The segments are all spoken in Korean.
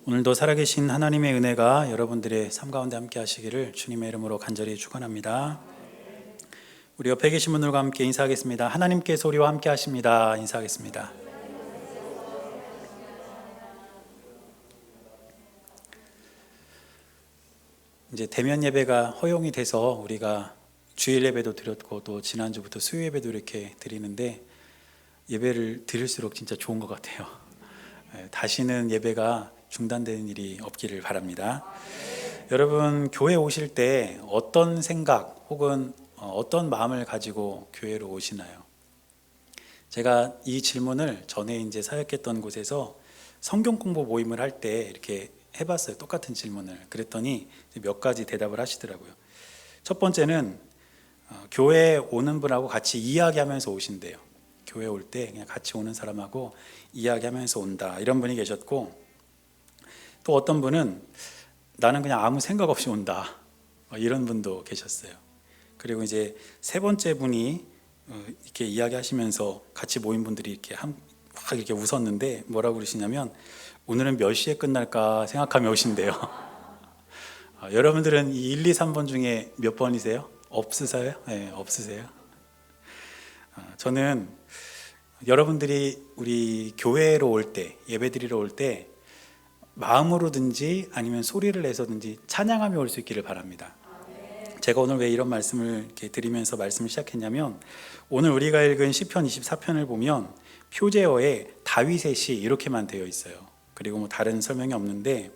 오늘도 살아계신 하나님의 은혜가 여러분들의 삶 가운데 함께 하시기를 주님의 이름으로 간절히 축원합니다. 우리 옆에 계신 분들과 함께 인사하겠습니다. 하나님께서 우리와 함께 하십니다. 인사하겠습니다. 이제 대면 예배가 허용이 돼서 우리가 주일 예배도 드렸고 또 지난주부터 수요 예배도 이렇게 드리는데 예배를 드릴수록 진짜 좋은 것 같아요. 다시는 예배가 중단되는 일이 없기를 바랍니다. 여러분, 교회 오실 때 어떤 생각 혹은 어떤 마음을 가지고 교회로 오시나요? 제가 이 질문을 전에 이제 사역했던 곳에서 성경 공부 모임을 할 때 이렇게 해봤어요. 똑같은 질문을. 그랬더니 몇 가지 대답을 하시더라고요. 첫 번째는 교회 오는 분하고 같이 이야기하면서 오신대요. 교회 올 때 그냥 같이 오는 사람하고 이야기하면서 온다, 이런 분이 계셨고, 또 어떤 분은 나는 그냥 아무 생각 없이 온다, 이런 분도 계셨어요. 그리고 이제 세 번째 분이 이렇게 이야기하시면서 같이 모인 분들이 이렇게 막 이렇게 웃었는데 뭐라고 그러시냐면 오늘은 몇 시에 끝날까 생각하며 오신대요. 여러분들은 이 1, 2, 3번 중에 몇 번이세요? 없으세요? 네, 없으세요? 저는 여러분들이 우리 교회로 올 때, 예배드리러 올 때 마음으로든지 아니면 소리를 내서든지 찬양하며 올 수 있기를 바랍니다. 제가 오늘 왜 이런 말씀을 이렇게 드리면서 말씀을 시작했냐면, 오늘 우리가 읽은 시편 24편을 보면 표제어에 다윗의 시 이렇게만 되어 있어요. 그리고 뭐 다른 설명이 없는데,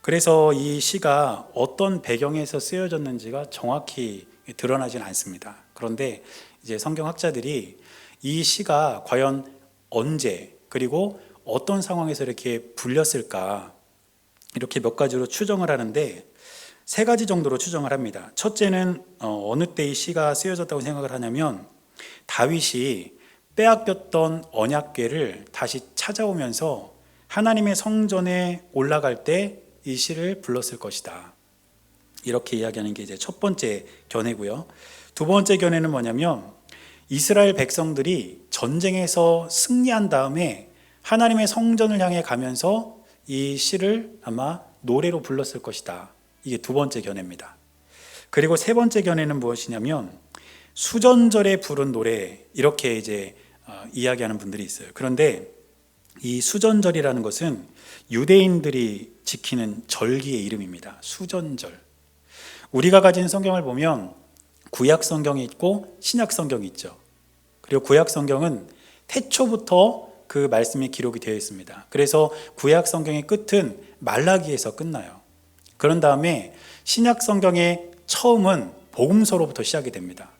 그래서 이 시가 어떤 배경에서 쓰여졌는지가 정확히 드러나진 않습니다. 그런데 이제 성경학자들이 이 시가 과연 언제 그리고 어떤 상황에서 이렇게 불렸을까, 이렇게 몇 가지로 추정을 하는데 세 가지 정도로 추정을 합니다. 첫째는 어느 때 이 시가 쓰여졌다고 생각을 하냐면, 다윗이 빼앗겼던 언약궤를 다시 찾아오면서 하나님의 성전에 올라갈 때 이 시를 불렀을 것이다, 이렇게 이야기하는 게 이제 첫 번째 견해고요. 두 번째 견해는 뭐냐면, 이스라엘 백성들이 전쟁에서 승리한 다음에 하나님의 성전을 향해 가면서 이 시를 아마 노래로 불렀을 것이다, 이게 두 번째 견해입니다. 그리고 세 번째 견해는 무엇이냐면, 수전절에 부른 노래, 이렇게 이제 이야기하는 분들이 있어요. 그런데 이 수전절이라는 것은 유대인들이 지키는 절기의 이름입니다. 수전절. 우리가 가진 성경을 보면 구약 성경이 있고 신약 성경이 있죠. 그리고 구약 성경은 태초부터 그 말씀이 기록이 되어 있습니다. 그래서 구약 성경의 끝은 말라기에서 끝나요. 그런 다음에 신약 성경의 처음은 복음서로부터 시작이 됩니다.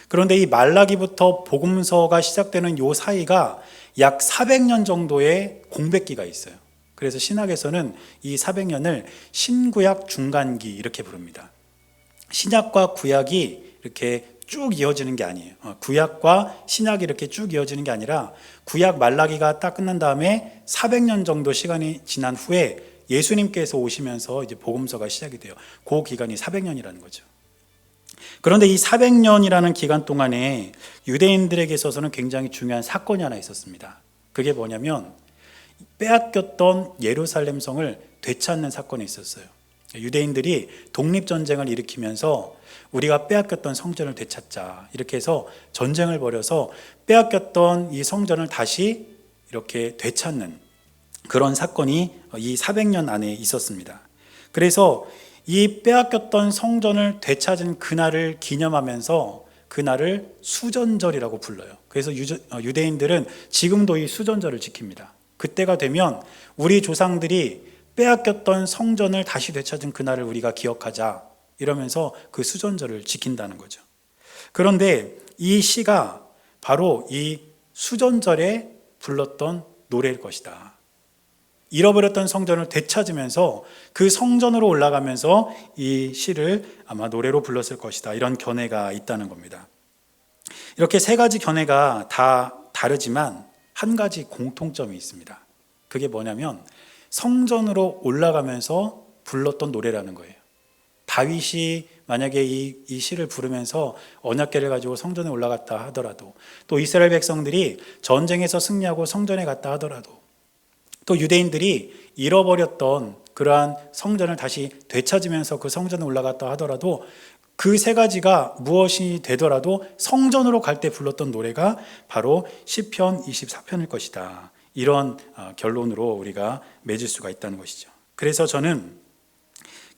그런데 이 말라기부터 복음서가 시작되는 요 사이가 약 400년 정도의 공백기가 있어요. 그래서 신학에서는 이 400년을 신구약 중간기 이렇게 부릅니다. 신약과 구약이 이렇게 쭉 이어지는 게 아니에요. 구약과 신약이 이렇게 쭉 이어지는 게 아니라 구약 말라기가 딱 끝난 다음에 400년 정도 시간이 지난 후에 예수님께서 오시면서 이제 복음서가 시작이 돼요. 그 기간이 400년이라는 거죠. 그런데 이 400년이라는 기간 동안에 유대인들에게 있어서는 굉장히 중요한 사건이 하나 있었습니다. 그게 뭐냐면, 빼앗겼던 예루살렘 성을 되찾는 사건이 있었어요. 유대인들이 독립전쟁을 일으키면서 우리가 빼앗겼던 성전을 되찾자, 이렇게 해서 전쟁을 벌여서 빼앗겼던 이 성전을 다시 이렇게 되찾는 그런 사건이 이 400년 안에 있었습니다. 그래서 이 빼앗겼던 성전을 되찾은 그날을 기념하면서 그날을 수전절이라고 불러요. 그래서 유대인들은 지금도 이 수전절을 지킵니다. 그때가 되면 우리 조상들이 빼앗겼던 성전을 다시 되찾은 그날을 우리가 기억하자, 이러면서 그 수전절을 지킨다는 거죠. 그런데 이 시가 바로 이 수전절에 불렀던 노래일 것이다. 잃어버렸던 성전을 되찾으면서 그 성전으로 올라가면서 이 시를 아마 노래로 불렀을 것이다, 이런 견해가 있다는 겁니다. 이렇게 세 가지 견해가 다 다르지만 한 가지 공통점이 있습니다. 그게 뭐냐면 성전으로 올라가면서 불렀던 노래라는 거예요. 다윗이 만약에 이 시를 부르면서 언약궤를 가지고 성전에 올라갔다 하더라도, 또 이스라엘 백성들이 전쟁에서 승리하고 성전에 갔다 하더라도, 또 유대인들이 잃어버렸던 그러한 성전을 다시 되찾으면서 그 성전에 올라갔다 하더라도 그 세 가지가 무엇이 되더라도 성전으로 갈 때 불렀던 노래가 바로 시편 24편일 것이다. 이런 결론으로 우리가 맺을 수가 있다는 것이죠. 그래서 저는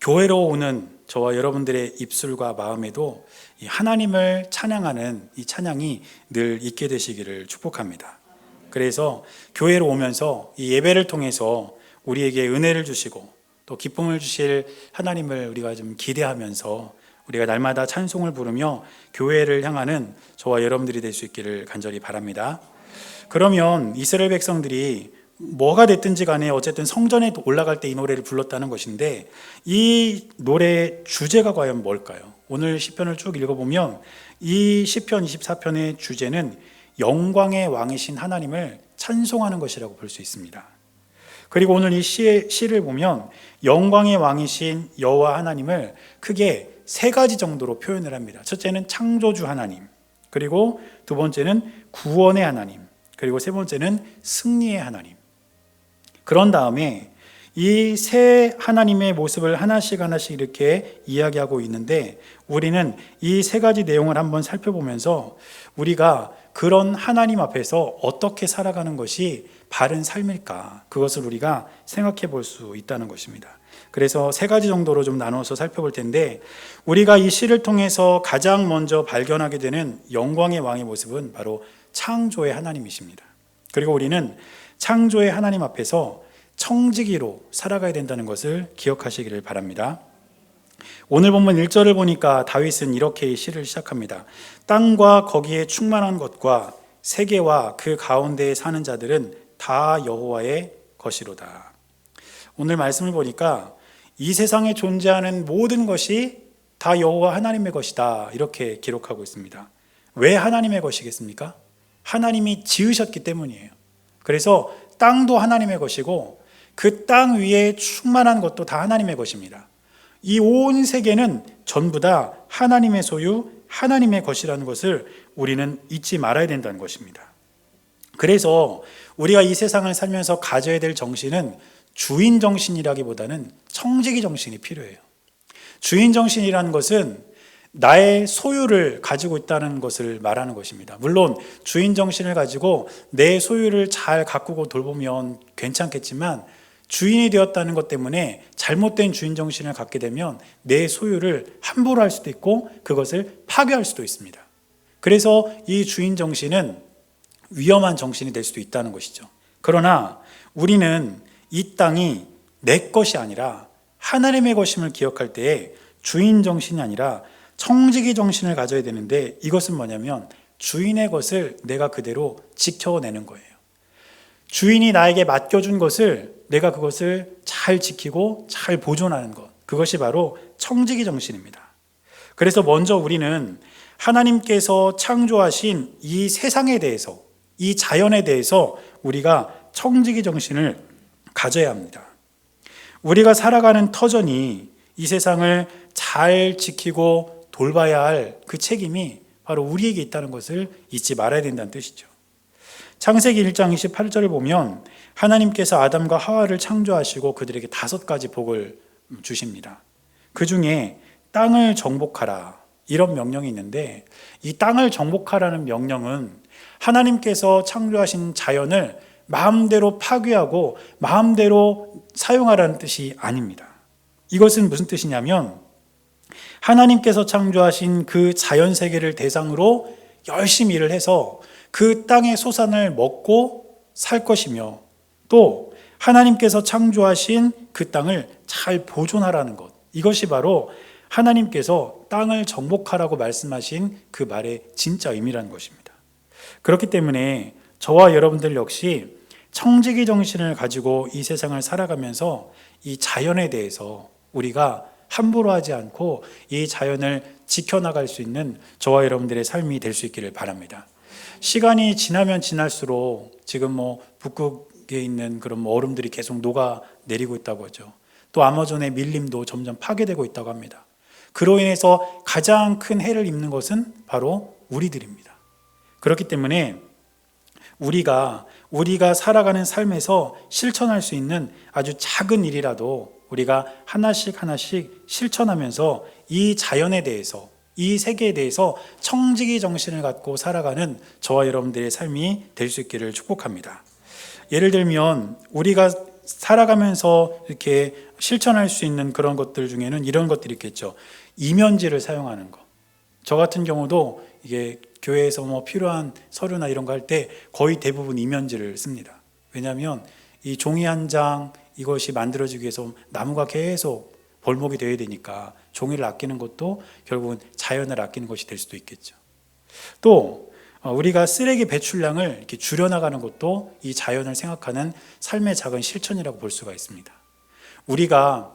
교회로 오는 저와 여러분들의 입술과 마음에도 이 하나님을 찬양하는 이 찬양이 늘 있게 되시기를 축복합니다. 그래서 교회로 오면서 이 예배를 통해서 우리에게 은혜를 주시고 또 기쁨을 주실 하나님을 우리가 좀 기대하면서 우리가 날마다 찬송을 부르며 교회를 향하는 저와 여러분들이 될 수 있기를 간절히 바랍니다. 그러면 이스라엘 백성들이 뭐가 됐든지 간에 어쨌든 성전에 올라갈 때 이 노래를 불렀다는 것인데 이 노래의 주제가 과연 뭘까요? 오늘 시편을 쭉 읽어보면 이 시편 24편의 주제는 영광의 왕이신 하나님을 찬송하는 것이라고 볼 수 있습니다. 그리고 오늘 이 시를 보면 영광의 왕이신 여호와 하나님을 크게 세 가지 정도로 표현을 합니다. 첫째는 창조주 하나님, 그리고 두 번째는 구원의 하나님, 그리고 세 번째는 승리의 하나님. 그런 다음에 이 세 하나님의 모습을 하나씩 이렇게 이야기하고 있는데 우리는 이 세 가지 내용을 한번 살펴보면서 우리가 그런 하나님 앞에서 어떻게 살아가는 것이 바른 삶일까, 그것을 우리가 생각해 볼 수 있다는 것입니다. 그래서 세 가지 정도로 좀 나눠서 살펴볼 텐데 우리가 이 시를 통해서 가장 먼저 발견하게 되는 영광의 왕의 모습은 바로 창조의 하나님이십니다. 그리고 우리는 창조의 하나님 앞에서 청지기로 살아가야 된다는 것을 기억하시기를 바랍니다. 오늘 본문 1절을 보니까 다윗은 이렇게 이 시를 시작합니다. 땅과 거기에 충만한 것과 세계와 그 가운데에 사는 자들은 다 여호와의 것이로다. 오늘 말씀을 보니까 이 세상에 존재하는 모든 것이 다 여호와 하나님의 것이다, 이렇게 기록하고 있습니다. 왜 하나님의 것이겠습니까? 하나님이 지으셨기 때문이에요. 그래서 땅도 하나님의 것이고 그 땅 위에 충만한 것도 다 하나님의 것입니다. 이 온 세계는 전부 다 하나님의 소유, 하나님의 것이라는 것을 우리는 잊지 말아야 된다는 것입니다. 그래서 우리가 이 세상을 살면서 가져야 될 정신은 주인 정신이라기보다는 청지기 정신이 필요해요. 주인 정신이라는 것은 나의 소유를 가지고 있다는 것을 말하는 것입니다. 물론 주인 정신을 가지고 내 소유를 잘 가꾸고 돌보면 괜찮겠지만 주인이 되었다는 것 때문에 잘못된 주인 정신을 갖게 되면 내 소유를 함부로 할 수도 있고 그것을 파괴할 수도 있습니다. 그래서 이 주인 정신은 위험한 정신이 될 수도 있다는 것이죠. 그러나 우리는 이 땅이 내 것이 아니라 하나님의 것임을 기억할 때에 주인 정신이 아니라 청지기 정신을 가져야 되는데 이것은 뭐냐면 주인의 것을 내가 그대로 지켜내는 거예요. 주인이 나에게 맡겨준 것을 내가 그것을 잘 지키고 잘 보존하는 것, 그것이 바로 청지기 정신입니다. 그래서 먼저 우리는 하나님께서 창조하신 이 세상에 대해서, 이 자연에 대해서 우리가 청지기 정신을 가져야 합니다. 우리가 살아가는 터전이 이 세상을 잘 지키고 돌봐야 할 그 책임이 바로 우리에게 있다는 것을 잊지 말아야 된다는 뜻이죠. 창세기 1장 28절을 보면 하나님께서 아담과 하와를 창조하시고 그들에게 5가지 복을 주십니다. 그 중에 땅을 정복하라, 이런 명령이 있는데 이 땅을 정복하라는 명령은 하나님께서 창조하신 자연을 마음대로 파괴하고 마음대로 사용하라는 뜻이 아닙니다. 이것은 무슨 뜻이냐면 하나님께서 창조하신 그 자연 세계를 대상으로 열심히 일을 해서 그 땅의 소산을 먹고 살 것이며 또 하나님께서 창조하신 그 땅을 잘 보존하라는 것, 이것이 바로 하나님께서 땅을 정복하라고 말씀하신 그 말의 진짜 의미라는 것입니다. 그렇기 때문에 저와 여러분들 역시 청지기 정신을 가지고 이 세상을 살아가면서 이 자연에 대해서 우리가 함부로 하지 않고 이 자연을 지켜나갈 수 있는 저와 여러분들의 삶이 될 수 있기를 바랍니다. 시간이 지나면 지날수록 지금 북극에 있는 그런 얼음들이 계속 녹아내리고 있다고 하죠. 또 아마존의 밀림도 점점 파괴되고 있다고 합니다. 그로 인해서 가장 큰 해를 입는 것은 바로 우리들입니다. 그렇기 때문에 우리가 살아가는 삶에서 실천할 수 있는 아주 작은 일이라도 우리가 하나씩 실천하면서 이 자연에 대해서, 이 세계에 대해서 청지기 정신을 갖고 살아가는 저와 여러분들의 삶이 될 수 있기를 축복합니다. 예를 들면 우리가 살아가면서 이렇게 실천할 수 있는 그런 것들 중에는 이런 것들이 있겠죠. 이면지를 사용하는 거. 저 같은 경우도 이게 교회에서 뭐 필요한 서류나 이런 거 할 때 거의 대부분 이면지를 씁니다. 왜냐하면 이 종이 한 장 이것이 만들어지기 위해서 나무가 계속 벌목이 되어야 되니까 종이를 아끼는 것도 결국은 자연을 아끼는 것이 될 수도 있겠죠. 또 우리가 쓰레기 배출량을 이렇게 줄여나가는 것도 이 자연을 생각하는 삶의 작은 실천이라고 볼 수가 있습니다. 우리가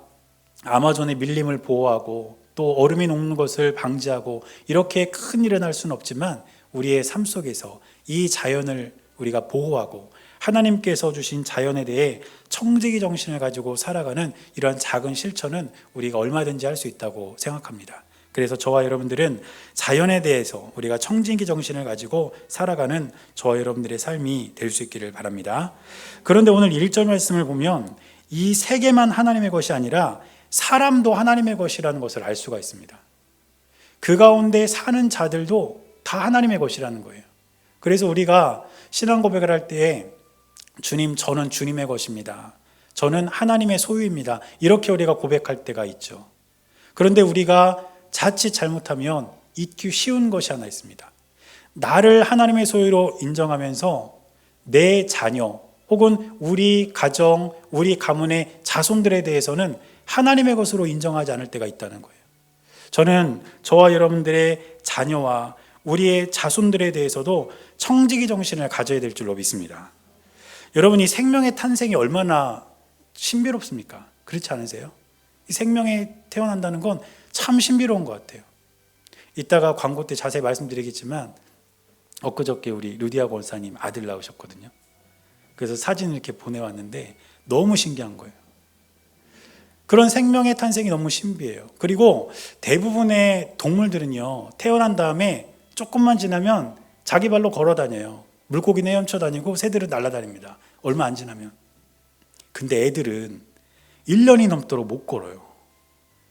아마존의 밀림을 보호하고 또 얼음이 녹는 것을 방지하고 이렇게 큰 일은 할 수는 없지만 우리의 삶 속에서 이 자연을 우리가 보호하고 하나님께서 주신 자연에 대해 청지기 정신을 가지고 살아가는 이러한 작은 실천은 우리가 얼마든지 할 수 있다고 생각합니다. 그래서 저와 여러분들은 자연에 대해서 우리가 청지기 정신을 가지고 살아가는 저와 여러분들의 삶이 될 수 있기를 바랍니다. 그런데 오늘 1절 말씀을 보면 이 세계만 하나님의 것이 아니라 사람도 하나님의 것이라는 것을 알 수가 있습니다. 그 가운데 사는 자들도 다 하나님의 것이라는 거예요. 그래서 우리가 신앙 고백을 할 때 주님, 저는 주님의 것입니다. 저는 하나님의 소유입니다. 이렇게 우리가 고백할 때가 있죠. 그런데 우리가 자칫 잘못하면 잊기 쉬운 것이 하나 있습니다. 나를 하나님의 소유로 인정하면서 내 자녀 혹은 우리 가정, 우리 가문의 자손들에 대해서는 하나님의 것으로 인정하지 않을 때가 있다는 거예요. 저는 저와 여러분들의 자녀와 우리의 자손들에 대해서도 청지기 정신을 가져야 될 줄로 믿습니다. 여러분, 이 생명의 탄생이 얼마나 신비롭습니까? 그렇지 않으세요? 이 생명에 태어난다는 건 참 신비로운 것 같아요. 이따가 광고 때 자세히 말씀드리겠지만 엊그저께 우리 루디아 권사님 아들 낳으셨거든요. 그래서 사진을 이렇게 보내왔는데 너무 신기한 거예요. 그런 생명의 탄생이 너무 신비해요. 그리고 대부분의 동물들은요, 태어난 다음에 조금만 지나면 자기 발로 걸어 다녀요. 물고기는 헤엄쳐 다니고 새들은 날아다닙니다. 얼마 안 지나면. 근데 애들은 1년이 넘도록 못 걸어요.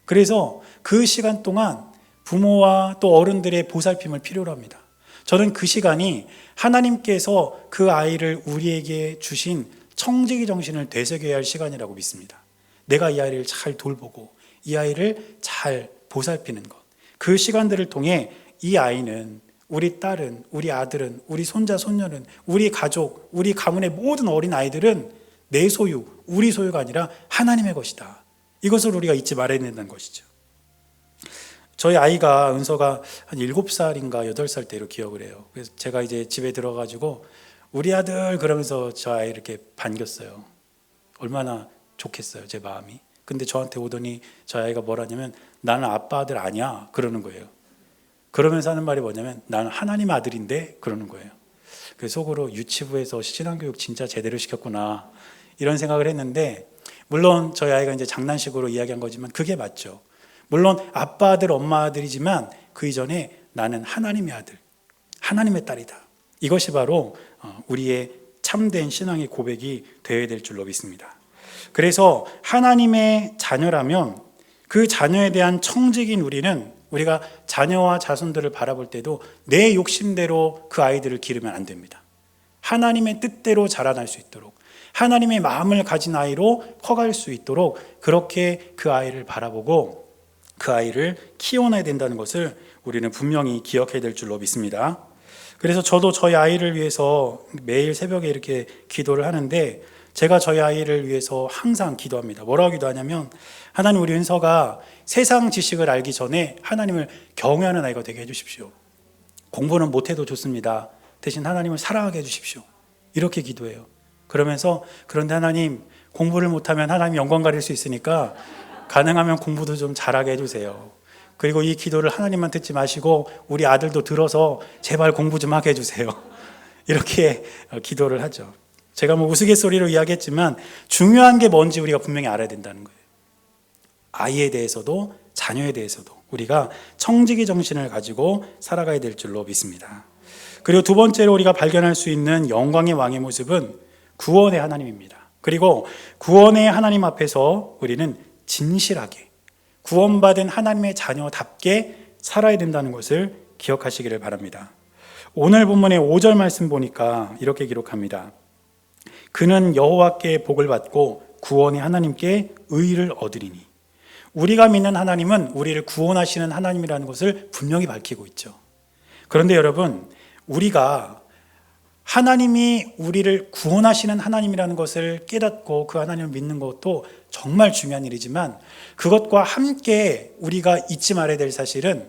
그래서 그 시간 동안 부모와 또 어른들의 보살핌을 필요로 합니다. 저는 그 시간이 하나님께서 그 아이를 우리에게 주신 청지기 정신을 되새겨야 할 시간이라고 믿습니다. 내가 이 아이를 잘 돌보고 이 아이를 잘 보살피는 것. 그 시간들을 통해 이 아이는, 우리 딸은, 우리 아들은, 우리 손자, 손녀는, 우리 가족, 우리 가문의 모든 어린 아이들은 내 소유, 우리 소유가 아니라 하나님의 것이다. 이것을 우리가 잊지 말아야 된다는 것이죠. 저희 아이가, 은서가 한 7살인가 8살 때로 기억을 해요. 그래서 제가 이제 집에 들어가지고 우리 아들 그러면서 저 아이 이렇게 반겼어요. 얼마나 좋겠어요, 제 마음이. 근데 저한테 오더니 저 아이가 뭐라냐면 나는 아빠 아들 아니야 그러는 거예요. 그러면서 하는 말이 뭐냐면 나는 하나님 아들인데 그러는 거예요. 그래서 속으로 유치부에서 신앙교육 진짜 제대로 시켰구나 이런 생각을 했는데, 물론 저희 아이가 이제 장난식으로 이야기한 거지만 그게 맞죠. 물론 아빠 아들 엄마 아들이지만 그 이전에 나는 하나님의 아들, 하나님의 딸이다. 이것이 바로 우리의 참된 신앙의 고백이 되어야 될 줄로 믿습니다. 그래서 하나님의 자녀라면 그 자녀에 대한 청지기인 우리가 자녀와 자손들을 바라볼 때도 내 욕심대로 그 아이들을 기르면 안 됩니다. 하나님의 뜻대로 자라날 수 있도록, 하나님의 마음을 가진 아이로 커갈 수 있도록 그렇게 그 아이를 바라보고 그 아이를 키워내야 된다는 것을 우리는 분명히 기억해야 될 줄로 믿습니다. 그래서 저도 저희 아이를 위해서 매일 새벽에 이렇게 기도를 하는데, 제가 저희 아이를 위해서 항상 기도합니다. 뭐라고 기도하냐면, 하나님, 우리 은서가 세상 지식을 알기 전에 하나님을 경외하는 아이가 되게 해주십시오. 공부는 못해도 좋습니다. 대신 하나님을 사랑하게 해주십시오. 이렇게 기도해요. 그러면서, 그런데 하나님, 공부를 못하면 하나님 영광 가릴 수 있으니까 가능하면 공부도 좀 잘하게 해주세요. 그리고 이 기도를 하나님만 듣지 마시고 우리 아들도 들어서 제발 공부 좀 하게 해주세요. 이렇게 기도를 하죠. 제가 뭐 우스갯소리로 이야기했지만 중요한 게 뭔지 우리가 분명히 알아야 된다는 거예요. 아이에 대해서도 자녀에 대해서도 우리가 청지기 정신을 가지고 살아가야 될 줄로 믿습니다. 그리고 두 번째로 우리가 발견할 수 있는 영광의 왕의 모습은 구원의 하나님입니다. 그리고 구원의 하나님 앞에서 우리는 진실하게 구원받은 하나님의 자녀답게 살아야 된다는 것을 기억하시기를 바랍니다. 오늘 본문의 5절 말씀 보니까 이렇게 기록합니다. 그는 여호와께 복을 받고 구원의 하나님께 의를 얻으리니. 우리가 믿는 하나님은 우리를 구원하시는 하나님이라는 것을 분명히 밝히고 있죠. 그런데 여러분, 우리가 하나님이 우리를 구원하시는 하나님이라는 것을 깨닫고 그 하나님을 믿는 것도 정말 중요한 일이지만, 그것과 함께 우리가 잊지 말아야 될 사실은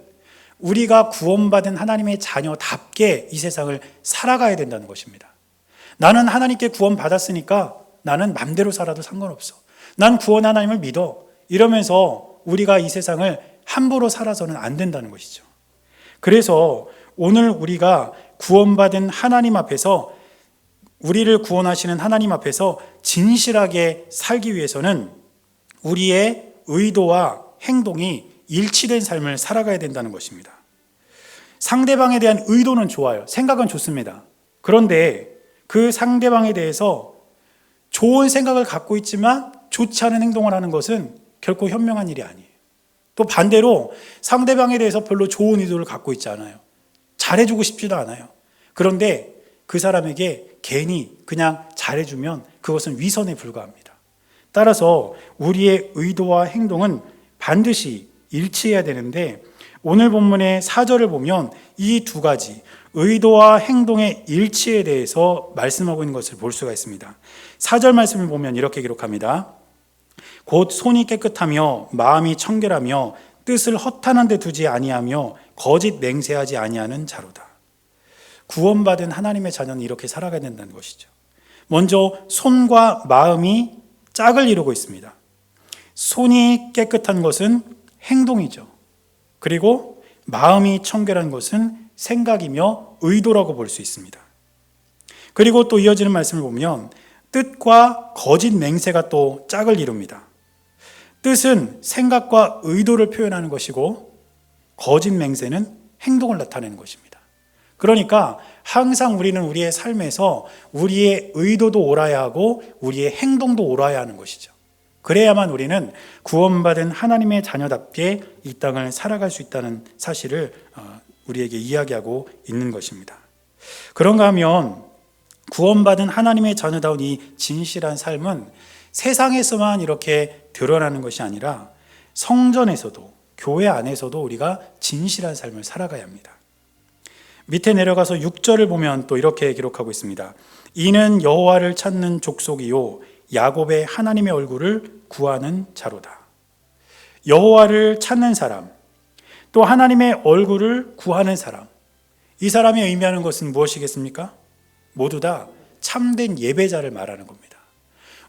우리가 구원받은 하나님의 자녀답게 이 세상을 살아가야 된다는 것입니다. 나는 하나님께 구원받았으니까 나는 맘대로 살아도 상관없어, 난 구원 하나님을 믿어, 이러면서 우리가 이 세상을 함부로 살아서는 안 된다는 것이죠. 그래서 오늘 우리가 구원받은 하나님 앞에서, 우리를 구원하시는 하나님 앞에서 진실하게 살기 위해서는 우리의 의도와 행동이 일치된 삶을 살아가야 된다는 것입니다. 상대방에 대한 의도는 좋아요. 생각은 좋습니다. 그런데 그 상대방에 대해서 좋은 생각을 갖고 있지만 좋지 않은 행동을 하는 것은 결코 현명한 일이 아니에요. 또 반대로 상대방에 대해서 별로 좋은 의도를 갖고 있지 않아요. 잘해주고 싶지도 않아요. 그런데 그 사람에게 괜히 그냥 잘해주면 그것은 위선에 불과합니다. 따라서 우리의 의도와 행동은 반드시 일치해야 되는데, 오늘 본문의 4절을 보면 이 두 가지 의도와 행동의 일치에 대해서 말씀하고 있는 것을 볼 수가 있습니다. 4절 말씀을 보면 이렇게 기록합니다. 곧 손이 깨끗하며 마음이 청결하며 뜻을 허탄한 데 두지 아니하며 거짓 맹세하지 아니하는 자로다. 구원받은 하나님의 자녀는 이렇게 살아가야 된다는 것이죠. 먼저 손과 마음이 짝을 이루고 있습니다. 손이 깨끗한 것은 행동이죠. 그리고 마음이 청결한 것은 생각이며 의도라고 볼 수 있습니다. 그리고 또 이어지는 말씀을 보면 뜻과 거짓 맹세가 또 짝을 이룹니다. 뜻은 생각과 의도를 표현하는 것이고, 거짓 맹세는 행동을 나타내는 것입니다. 그러니까 항상 우리는 우리의 삶에서 우리의 의도도 옳아야 하고 우리의 행동도 옳아야 하는 것이죠. 그래야만 우리는 구원받은 하나님의 자녀답게 이 땅을 살아갈 수 있다는 사실을 우리에게 이야기하고 있는 것입니다. 그런가 하면 구원받은 하나님의 자녀다운 이 진실한 삶은 세상에서만 이렇게 드러나는 것이 아니라 성전에서도, 교회 안에서도 우리가 진실한 삶을 살아가야 합니다. 밑에 내려가서 6절을 보면 또 이렇게 기록하고 있습니다. 이는 여호와를 찾는 족속이요 야곱의 하나님의 얼굴을 구하는 자로다. 여호와를 찾는 사람, 또 하나님의 얼굴을 구하는 사람, 이 사람이 의미하는 것은 무엇이겠습니까? 모두 다 참된 예배자를 말하는 겁니다.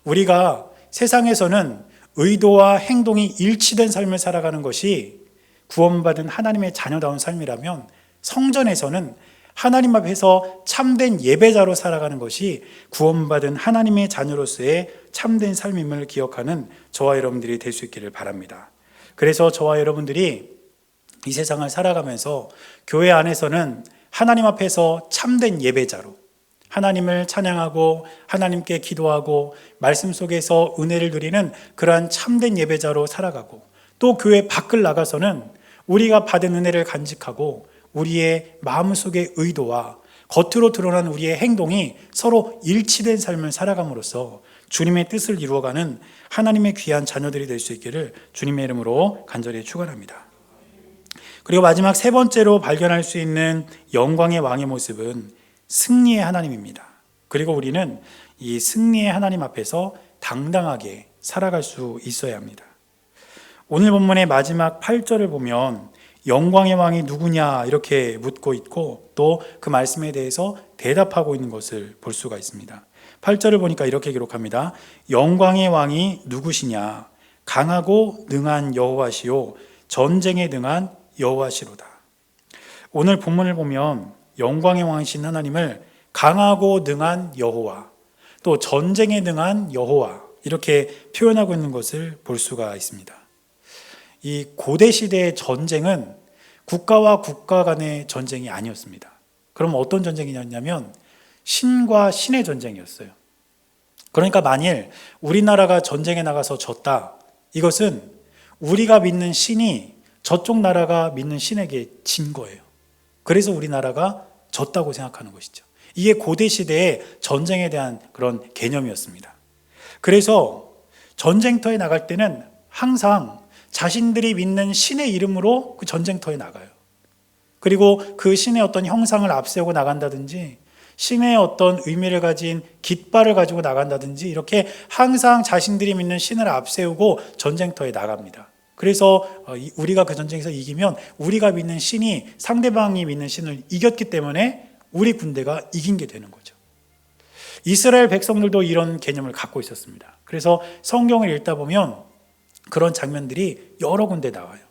우리가 세상에서는 의도와 행동이 일치된 삶을 살아가는 것이 구원받은 하나님의 자녀다운 삶이라면, 성전에서는 하나님 앞에서 참된 예배자로 살아가는 것이 구원받은 하나님의 자녀로서의 참된 삶임을 기억하는 저와 여러분들이 될 수 있기를 바랍니다. 그래서 저와 여러분들이 이 세상을 살아가면서 교회 안에서는 하나님 앞에서 참된 예배자로 하나님을 찬양하고 하나님께 기도하고 말씀 속에서 은혜를 누리는 그러한 참된 예배자로 살아가고, 또 교회 밖을 나가서는 우리가 받은 은혜를 간직하고 우리의 마음속의 의도와 겉으로 드러난 우리의 행동이 서로 일치된 삶을 살아감으로써 주님의 뜻을 이루어가는 하나님의 귀한 자녀들이 될 수 있기를 주님의 이름으로 간절히 축원합니다. 그리고 마지막 세 번째로 발견할 수 있는 영광의 왕의 모습은 승리의 하나님입니다. 그리고 우리는 이 승리의 하나님 앞에서 당당하게 살아갈 수 있어야 합니다. 오늘 본문의 마지막 8절을 보면 영광의 왕이 누구냐 이렇게 묻고 있고, 또 그 말씀에 대해서 대답하고 있는 것을 볼 수가 있습니다. 8절을 보니까 이렇게 기록합니다. 영광의 왕이 누구시냐? 강하고 능한 여호와시요 전쟁에 능한 여호와시로다. 오늘 본문을 보면 영광의 왕이신 하나님을 강하고 능한 여호와, 또 전쟁에 능한 여호와 이렇게 표현하고 있는 것을 볼 수가 있습니다. 이 고대 시대의 전쟁은 국가와 국가 간의 전쟁이 아니었습니다. 그럼 어떤 전쟁이었냐면 신과 신의 전쟁이었어요. 그러니까 만일 우리나라가 전쟁에 나가서 졌다, 이것은 우리가 믿는 신이 저쪽 나라가 믿는 신에게 진 거예요. 그래서 우리나라가 졌다고 생각하는 것이죠. 이게 고대 시대의 전쟁에 대한 그런 개념이었습니다. 그래서 전쟁터에 나갈 때는 항상 자신들이 믿는 신의 이름으로 그 전쟁터에 나가요. 그리고 그 신의 어떤 형상을 앞세우고 나간다든지 신의 어떤 의미를 가진 깃발을 가지고 나간다든지 이렇게 항상 자신들이 믿는 신을 앞세우고 전쟁터에 나갑니다. 그래서 우리가 그 전쟁에서 이기면 우리가 믿는 신이 상대방이 믿는 신을 이겼기 때문에 우리 군대가 이긴 게 되는 거죠. 이스라엘 백성들도 이런 개념을 갖고 있었습니다. 그래서 성경을 읽다 보면 그런 장면들이 여러 군데 나와요.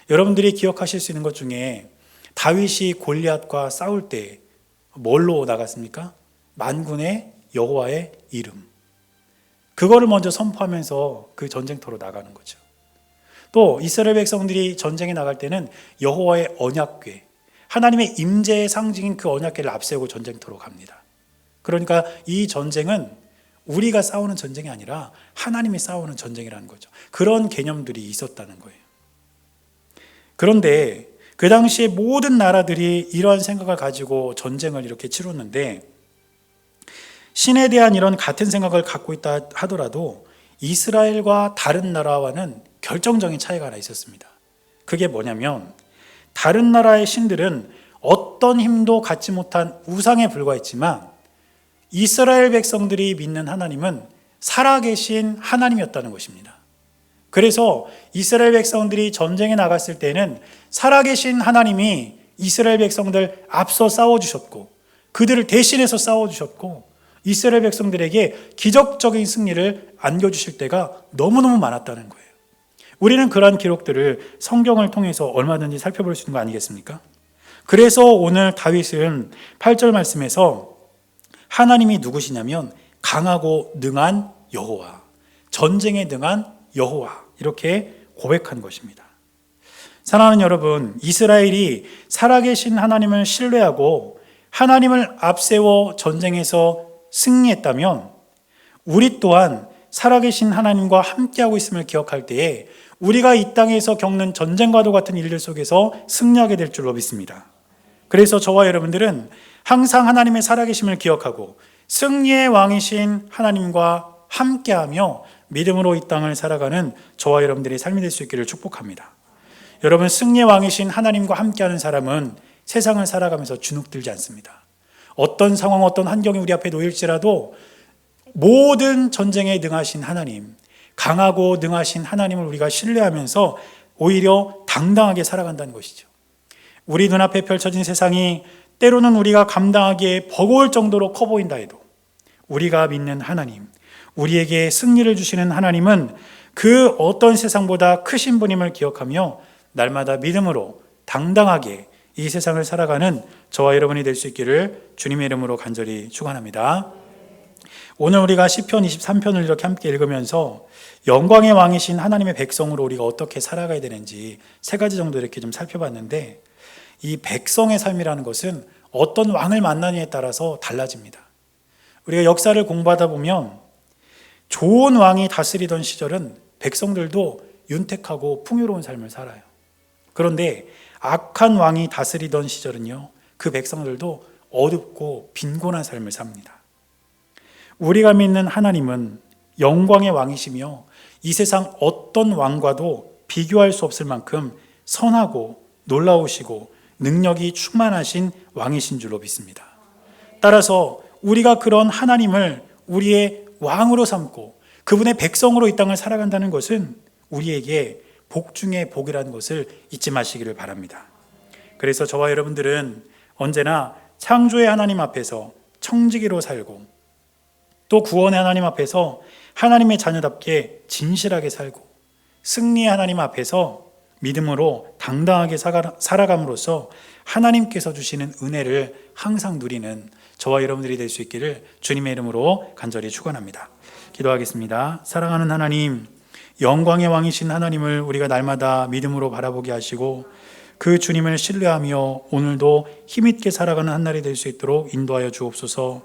여러분들이 기억하실 수 있는 것 중에 다윗이 골리앗과 싸울 때 뭘로 나갔습니까? 만군의 여호와의 이름. 그거를 먼저 선포하면서 그 전쟁터로 나가는 거죠. 또 이스라엘 백성들이 전쟁에 나갈 때는 여호와의 언약궤, 하나님의 임재의 상징인 그 언약궤를 앞세우고 전쟁터로 갑니다. 그러니까 이 전쟁은 우리가 싸우는 전쟁이 아니라 하나님이 싸우는 전쟁이라는 거죠. 그런 개념들이 있었다는 거예요. 그런데 그 당시에 모든 나라들이 이러한 생각을 가지고 전쟁을 이렇게 치렀는데 신에 대한 이런 같은 생각을 갖고 있다 하더라도 이스라엘과 다른 나라와는 결정적인 차이가 하나 있었습니다. 그게 뭐냐면 다른 나라의 신들은 어떤 힘도 갖지 못한 우상에 불과했지만 이스라엘 백성들이 믿는 하나님은 살아계신 하나님이었다는 것입니다. 그래서 이스라엘 백성들이 전쟁에 나갔을 때는 살아계신 하나님이 이스라엘 백성들 앞서 싸워주셨고 그들을 대신해서 싸워주셨고 이스라엘 백성들에게 기적적인 승리를 안겨주실 때가 너무너무 많았다는 거예요. 우리는 그러한 기록들을 성경을 통해서 얼마든지 살펴볼 수 있는 거 아니겠습니까? 그래서 오늘 다윗은 8절 말씀에서 하나님이 누구시냐면 강하고 능한 여호와, 전쟁에 능한 여호와 이렇게 고백한 것입니다. 사랑하는 여러분, 이스라엘이 살아계신 하나님을 신뢰하고 하나님을 앞세워 전쟁에서 승리했다면 우리 또한 살아계신 하나님과 함께하고 있음을 기억할 때에 우리가 이 땅에서 겪는 전쟁과도 같은 일들 속에서 승리하게 될 줄로 믿습니다. 그래서 저와 여러분들은 항상 하나님의 살아계심을 기억하고 승리의 왕이신 하나님과 함께하며 믿음으로 이 땅을 살아가는 저와 여러분들의 삶이 될 수 있기를 축복합니다. 여러분, 승리의 왕이신 하나님과 함께하는 사람은 세상을 살아가면서 주눅들지 않습니다. 어떤 상황, 어떤 환경이 우리 앞에 놓일지라도 모든 전쟁에 능하신 하나님, 강하고 능하신 하나님을 우리가 신뢰하면서 오히려 당당하게 살아간다는 것이죠. 우리 눈앞에 펼쳐진 세상이 때로는 우리가 감당하기에 버거울 정도로 커 보인다 해도 우리가 믿는 하나님, 우리에게 승리를 주시는 하나님은 그 어떤 세상보다 크신 분임을 기억하며 날마다 믿음으로 당당하게 이 세상을 살아가는 저와 여러분이 될 수 있기를 주님의 이름으로 간절히 축원합니다. 오늘 우리가 시편 23편을 이렇게 함께 읽으면서 영광의 왕이신 하나님의 백성으로 우리가 어떻게 살아가야 되는지 세 가지 정도 이렇게 좀 살펴봤는데 이 백성의 삶이라는 것은 어떤 왕을 만나느냐에 따라서 달라집니다. 우리가 역사를 공부하다 보면 좋은 왕이 다스리던 시절은 백성들도 윤택하고 풍요로운 삶을 살아요. 그런데 악한 왕이 다스리던 시절은요, 그 백성들도 어둡고 빈곤한 삶을 삽니다. 우리가 믿는 하나님은 영광의 왕이시며 이 세상 어떤 왕과도 비교할 수 없을 만큼 선하고 놀라우시고 능력이 충만하신 왕이신 줄로 믿습니다. 따라서 우리가 그런 하나님을 우리의 왕으로 삼고 그분의 백성으로 이 땅을 살아간다는 것은 우리에게 복 중에 복이라는 것을 잊지 마시기를 바랍니다. 그래서 저와 여러분들은 언제나 창조의 하나님 앞에서 청지기로 살고 또 구원의 하나님 앞에서 하나님의 자녀답게 진실하게 살고 승리의 하나님 앞에서 믿음으로 당당하게 살아감으로써 하나님께서 주시는 은혜를 항상 누리는 저와 여러분들이 될 수 있기를 주님의 이름으로 간절히 축원합니다. 기도하겠습니다. 사랑하는 하나님, 영광의 왕이신 하나님을 우리가 날마다 믿음으로 바라보게 하시고 그 주님을 신뢰하며 오늘도 힘있게 살아가는 한 날이 될 수 있도록 인도하여 주옵소서.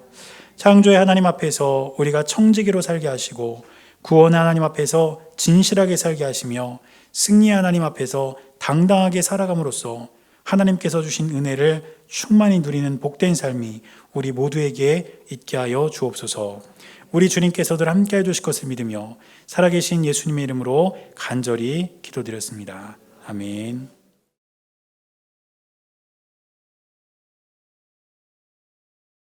창조의 하나님 앞에서 우리가 청지기로 살게 하시고 구원의 하나님 앞에서 진실하게 살게 하시며 승리의 하나님 앞에서 당당하게 살아감으로써 하나님께서 주신 은혜를 충만히 누리는 복된 삶이 우리 모두에게 있게 하여 주옵소서. 우리 주님께서들 함께 해주실 것을 믿으며 살아계신 예수님의 이름으로 간절히 기도드렸습니다. 아멘.